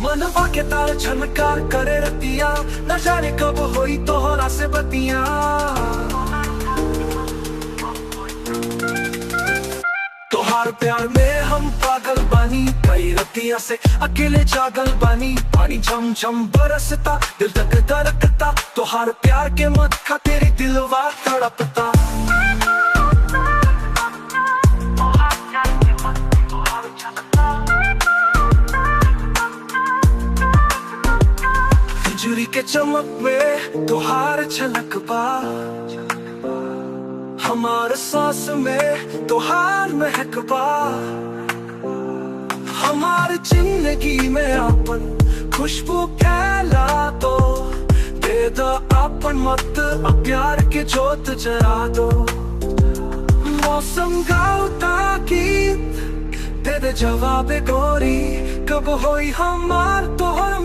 मनवा के तार छनका करे रतिया, न जाने कब होई तोहरा से बतिया। तोहार प्यार में हम पागल बानी, कई रतिया से अकेले जागल बानी। पानी झम झम बरसता, दिल तक धड़कता, तोहार प्यार के मत खा तेरी दिलवा तड़पता। बिजुली के चमक में तोहार झलक बा, हमार सांस में तोहार महक बा। हमार जिंदगी में अपन खुशबू फैला दो, दे दो अपन मत प्यार के जोत जरा दो। मौसम गाता गीत दे दे जवाब गोरी, कब होई हमार तोहर